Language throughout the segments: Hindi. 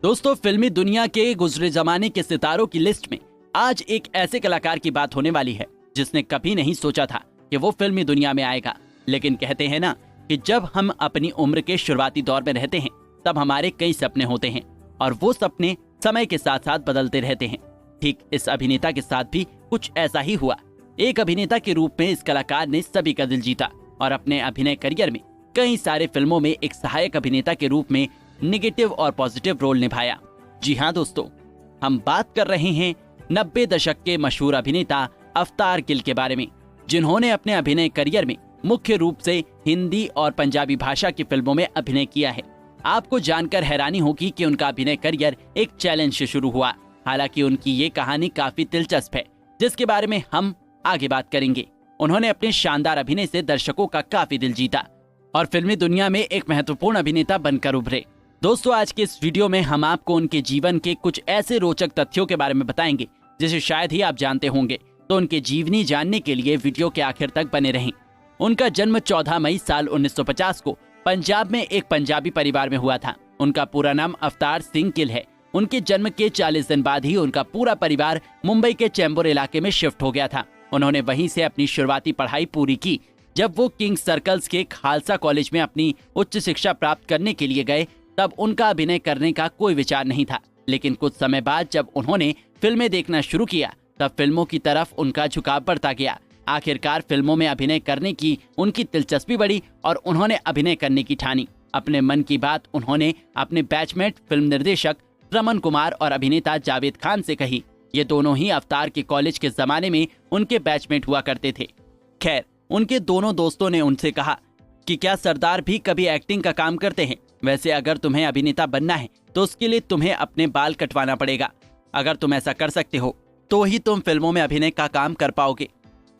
दोस्तों, फिल्मी दुनिया के गुजरे जमाने के सितारों की लिस्ट में आज एक ऐसे कलाकार की बात होने वाली है जिसने कभी नहीं सोचा था कि वो फिल्मी दुनिया में आएगा। लेकिन कहते हैं ना कि जब हम अपनी उम्र के शुरुआती दौर में रहते हैं तब हमारे कई सपने होते हैं और वो सपने समय के साथ साथ बदलते रहते हैं। ठीक इस अभिनेता के साथ भी कुछ ऐसा ही हुआ। एक अभिनेता के रूप में इस कलाकार ने सभी का दिल जीता और अपने अभिनय करियर में कई सारे फिल्मों में एक सहायक अभिनेता के रूप में नेगेटिव और पॉजिटिव रोल निभाया। जी हाँ दोस्तों, हम बात कर रहे हैं 90 दशक के मशहूर अभिनेता अवतार गिल के बारे में, जिन्होंने अपने अभिनय करियर में मुख्य रूप से हिंदी और पंजाबी भाषा की फिल्मों में अभिनय किया है। आपको जानकर हैरानी होगी कि उनका अभिनय करियर एक चैलेंज से शुरू हुआ। हालांकि उनकी ये कहानी काफी दिलचस्प है जिसके बारे में हम आगे बात करेंगे। उन्होंने अपने शानदार अभिनय से दर्शकों का काफी दिल जीता और फिल्मी दुनिया में एक महत्वपूर्ण अभिनेता बनकर उभरे। दोस्तों, आज के इस वीडियो में हम आपको उनके जीवन के कुछ ऐसे रोचक तथ्यों के बारे में बताएंगे जिसे शायद ही आप जानते होंगे, तो उनके जीवनी जानने के लिए वीडियो के आखिर तक बने रहें। उनका जन्म 14 मई साल 1950 को पंजाब में एक पंजाबी परिवार में हुआ था। उनका पूरा नाम अवतार सिंह गिल है। उनके जन्म के 40 दिन बाद ही उनका पूरा परिवार मुंबई के चेंबूर इलाके में शिफ्ट हो गया था। उन्होंने वहीं से अपनी शुरुआती पढ़ाई पूरी की। जब वो किंग सर्कल्स के खालसा कॉलेज में अपनी उच्च शिक्षा प्राप्त करने के लिए गए तब उनका अभिनय करने का कोई विचार नहीं था। लेकिन कुछ समय बाद जब उन्होंने फिल्में देखना शुरू किया तब फिल्मों की तरफ उनका झुकाव बढ़ता गया। आखिरकार फिल्मों में अभिनय करने की उनकी दिलचस्पी बढ़ी और उन्होंने अभिनय करने की ठानी। अपने मन की बात उन्होंने अपने बैचमेट फिल्म निर्देशक रमन कुमार और अभिनेता जावेद खान से कही। ये दोनों ही अवतार के कॉलेज के जमाने में उनके बैचमेट हुआ करते थे। खैर, उनके दोनों दोस्तों ने उनसे कहा कि क्या सरदार भी कभी एक्टिंग का काम करते हैं? वैसे अगर तुम्हें अभिनेता बनना है तो उसके लिए तुम्हें अपने बाल कटवाना पड़ेगा। अगर तुम ऐसा कर सकते हो तो ही तुम फिल्मों में अभिनय का काम कर पाओगे।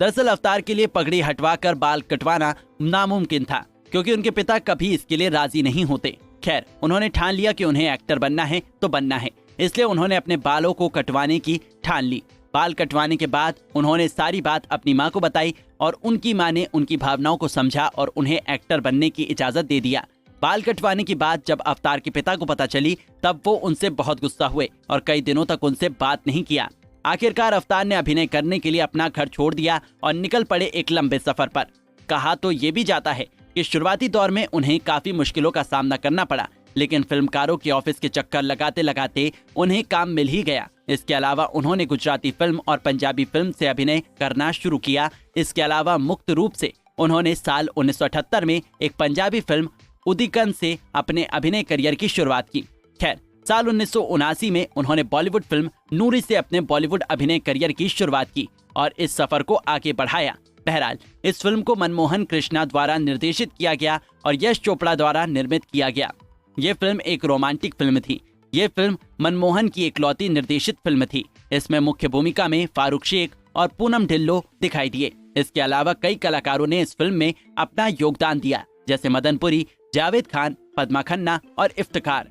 दरअसल अवतार के लिए पगड़ी हटवाकर बाल कटवाना नामुमकिन था क्योंकि उनके पिता कभी इसके लिए राजी नहीं होते। खैर, उन्होंने ठान लिया कि उन्हें एक्टर बनना है तो बनना है, इसलिए उन्होंने अपने बालों को कटवाने की ठान ली। बाल कटवाने के बाद उन्होंने सारी बात अपनी माँ को बताई और उनकी माँ ने उनकी भावनाओं को समझा और उन्हें एक्टर बनने की इजाजत दे दिया। बाल कटवाने की बात जब अवतार के पिता को पता चली तब वो उनसे बहुत गुस्सा हुए और कई दिनों तक उनसे बात नहीं किया। आखिरकार अवतार ने अभिनय करने के लिए अपना घर छोड़ दिया और निकल पड़े एक लंबे सफर पर। कहा तो ये भी जाता है कि शुरुआती दौर में उन्हें काफी मुश्किलों का सामना करना पड़ा, लेकिन फिल्मकारों के ऑफिस के चक्कर लगाते लगाते उन्हें काम मिल ही गया। इसके अलावा उन्होंने गुजराती फिल्म और पंजाबी फिल्म से अभिनय करना शुरू किया। इसके अलावा मुक्त रूप से उन्होंने साल 1978 में एक पंजाबी फिल्म उदिकन से अपने अभिनय करियर की शुरुआत की। खैर, साल 1979 में उन्होंने बॉलीवुड फिल्म नूरी से अपने बॉलीवुड अभिनय करियर की शुरुआत की और इस सफर को आगे बढ़ाया। बहरहाल, इस फिल्म को मनमोहन कृष्णा द्वारा निर्देशित किया गया और यश चोपड़ा द्वारा निर्मित किया गया। ये फिल्म एक रोमांटिक फिल्म थी। ये फिल्म मनमोहन की इकलौती निर्देशित फिल्म थी। इसमें मुख्य भूमिका में फारूक शेख और पूनम ढिल्लो दिखाई दिए। इसके अलावा कई कलाकारों ने इस फिल्म में अपना योगदान दिया, जैसे मदनपुरी, जावेद खान, पद्मा खन्ना और इफ्तिखार।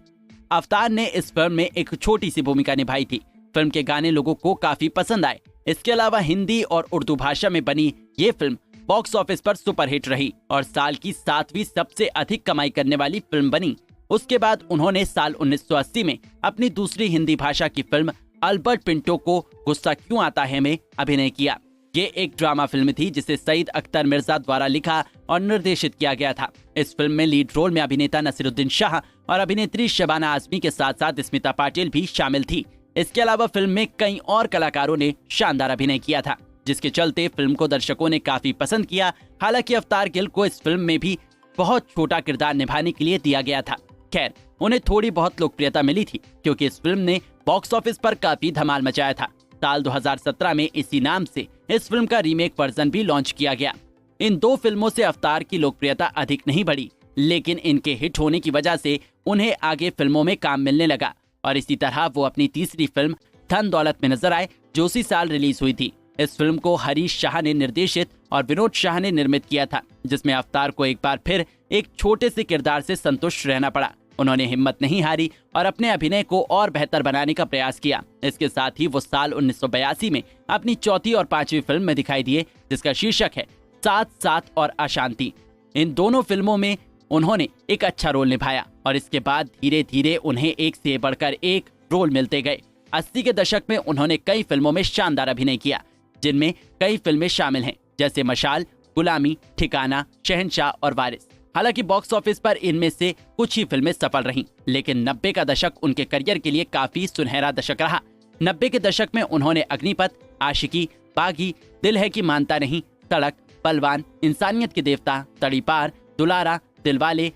अवतार ने इस फिल्म में एक छोटी सी भूमिका निभाई थी। फिल्म के गाने लोगों को काफी पसंद आए। इसके अलावा हिंदी और उर्दू भाषा में बनी ये फिल्म बॉक्स ऑफिस पर सुपरहिट रही और साल की 7वीं सबसे अधिक कमाई करने वाली फिल्म बनी। उसके बाद उन्होंने साल 1980 में अपनी दूसरी हिंदी भाषा की फिल्म अल्बर्ट पिंटो को गुस्सा क्यों आता है में अभिनय किया। ये एक ड्रामा फिल्म थी जिसे सईद अख्तर मिर्जा द्वारा लिखा और निर्देशित किया गया था। इस फिल्म में लीड रोल में अभिनेता नसीरुद्दीन शाह और अभिनेत्री शबाना आजमी के साथ साथ स्मिता पाटिल भी शामिल थी। इसके अलावा फिल्म में कई और कलाकारों ने शानदार अभिनय किया था, जिसके चलते फिल्म को दर्शकों ने काफी पसंद किया। हालांकि अवतार गिल को इस फिल्म में भी बहुत छोटा किरदार निभाने के लिए दिया गया था। खैर, उन्हें थोड़ी बहुत लोकप्रियता मिली थी क्योंकि इस फिल्म ने बॉक्स ऑफिस पर काफी धमाल मचाया था। साल 2017 में इसी नाम से इस फिल्म का रीमेक वर्जन भी लॉन्च किया गया। इन दो फिल्मों से अवतार की लोकप्रियता अधिक नहीं बढ़ी, लेकिन इनके हिट होने की वजह से उन्हें आगे फिल्मों में काम मिलने लगा और इसी तरह वो अपनी तीसरी फिल्म धन दौलत में नजर आए, जो उसी साल रिलीज हुई थी। इस फिल्म को हरीश शाह ने निर्देशित और विनोद शाह ने निर्मित किया था, जिसमें अवतार को एक बार फिर एक छोटे से किरदार से संतुष्ट रहना पड़ा। उन्होंने हिम्मत नहीं हारी और अपने अभिनय को और बेहतर बनाने का प्रयास किया। इसके साथ ही वो साल 1982 में अपनी चौथी और पांचवी फिल्म में दिखाई दिए, जिसका शीर्षक है साथ साथ और अशांति। इन दोनों फिल्मों में उन्होंने एक अच्छा रोल निभाया और इसके बाद धीरे धीरे उन्हें एक से बढ़कर एक रोल मिलते गए। 80 के दशक में उन्होंने कई फिल्मों में शानदार अभिनय किया, जिनमें कई फिल्में शामिल हैं जैसे मशाल, गुलामी, ठिकाना, शहंशाह और वारिस। हालांकि बॉक्स ऑफिस पर इनमें से कुछ ही फिल्में सफल रहीं, लेकिन 90 का दशक उनके करियर के लिए काफी सुनहरा दशक रहा। 90 के दशक में उन्होंने अग्निपथ, आशिकी, बागी, दिल है कि मानता नहीं, सड़क, पलवान, इंसानियत के देवता, तड़ीपार, दुलारा, दिलवाले,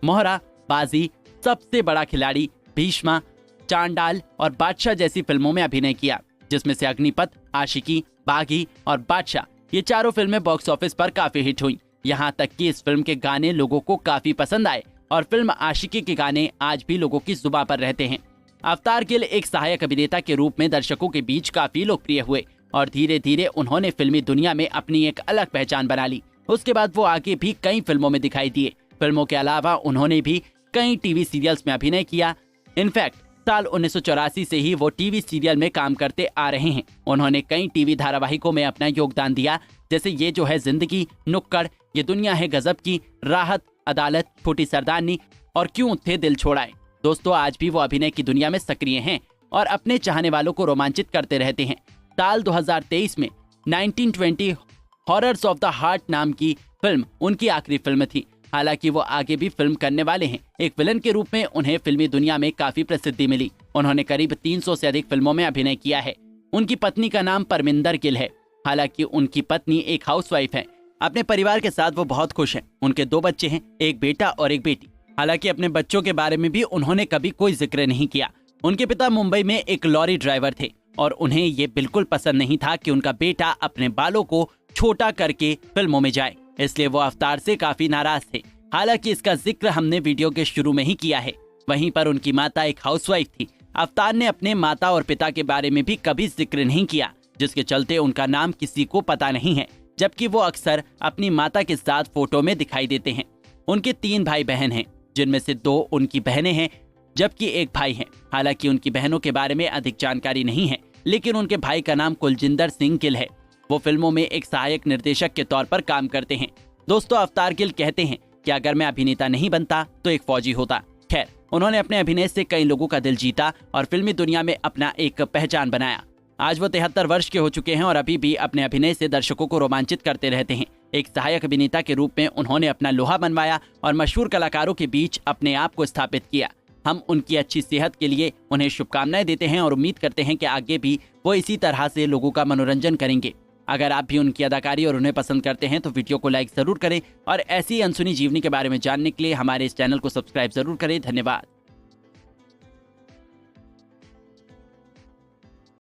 मोहरा, बाजी, सबसे बड़ा खिलाड़ी, भीष्मा, चांडाल और बादशाह जैसी फिल्मों में अभिनय किया, जिसमें से अग्निपथ, आशिकी, बागी और बादशाह ये चारों फिल्में बॉक्स ऑफिस पर काफी हिट हुई। यहाँ तक कि इस फिल्म के गाने लोगों को काफी पसंद आए और फिल्म आशिकी के गाने आज भी लोगों की जुबान पर रहते हैं। अवतार गिल एक सहायक अभिनेता के रूप में दर्शकों के बीच काफी लोकप्रिय हुए और धीरे धीरे उन्होंने फिल्मी दुनिया में अपनी एक अलग पहचान बना ली। उसके बाद वो आगे भी कई फिल्मों में दिखाई दिए। फिल्मों के अलावा उन्होंने भी कई टीवी सीरियल्स में अभिनय किया। इनफैक्ट साल 1984 से ही वो टीवी सीरियल में काम करते आ रहे हैं। उन्होंने कई टीवी धारावाहिकों में अपना योगदान दिया, जैसे ये जो है जिंदगी, नुक्कड़, ये दुनिया है गजब की, राहत, अदालत, छोटी सरदारनी और क्यों थे दिल छोड़ाए। दोस्तों, आज भी वो अभिनय की दुनिया में सक्रिय हैं और अपने चाहने वालों को रोमांचित करते रहते हैं। साल 2023 में 1920 हॉरर्स ऑफ द हार्ट नाम की फिल्म उनकी आखिरी फिल्म थी। हालांकि वो आगे भी फिल्म करने वाले हैं। एक विलन के रूप में उन्हें फिल्मी दुनिया में काफी प्रसिद्धि मिली। उन्होंने करीब 300 से अधिक फिल्मों में अभिनय किया है। उनकी पत्नी का नाम परमिंदर गिल है। हालांकि उनकी पत्नी एक हाउसवाइफ है। अपने परिवार के साथ वो बहुत खुश हैं। उनके 2 बच्चे हैं, एक बेटा और एक बेटी। हालांकि अपने बच्चों के बारे में भी उन्होंने कभी कोई जिक्र नहीं किया। उनके पिता मुंबई में एक लॉरी ड्राइवर थे और उन्हें ये बिल्कुल पसंद नहीं था कि उनका बेटा अपने बालों को छोटा करके फिल्मों में जाए, इसलिए वो अवतार से काफी नाराज थे। हालांकि इसका जिक्र हमने वीडियो के शुरू में ही किया है। वहीं पर उनकी माता एक हाउसवाइफ थी। अवतार ने अपने माता और पिता के बारे में भी कभी जिक्र नहीं किया, जिसके चलते उनका नाम किसी को पता नहीं है, जबकि वो अक्सर अपनी माता के साथ फोटो में दिखाई देते हैं। उनके 3 भाई बहन हैं, जिनमें से 2 उनकी बहनें हैं, जबकि एक भाई है। हालांकि उनकी बहनों के बारे में अधिक जानकारी नहीं है, लेकिन उनके भाई का नाम कुलजिंदर सिंह गिल है। वो फिल्मों में एक सहायक निर्देशक के तौर पर काम करते हैं। दोस्तों, अवतार गिल कहते हैं कि अगर मैं अभिनेता नहीं बनता तो एक फौजी होता। खैर, उन्होंने अपने अभिनय से कई लोगों का दिल जीता और फिल्मी दुनिया में अपना एक पहचान बनाया। आज वो 73 वर्ष के हो चुके हैं और अभी भी अपने अभिनय से दर्शकों को रोमांचित करते रहते हैं। एक सहायक अभिनेता के रूप में उन्होंने अपना लोहा मनवाया और मशहूर कलाकारों के बीच अपने आप को स्थापित किया। हम उनकी अच्छी सेहत के लिए उन्हें शुभकामनाएं देते हैं और उम्मीद करते हैं कि आगे भी वो इसी तरह से लोगों का मनोरंजन करेंगे। अगर आप भी उनकी अदाकारी और उन्हें पसंद करते हैं तो वीडियो को लाइक जरूर करें और ऐसी अनसुनी जीवनी के बारे में जानने के लिए हमारे इस चैनल को सब्सक्राइब जरूर करें। धन्यवाद।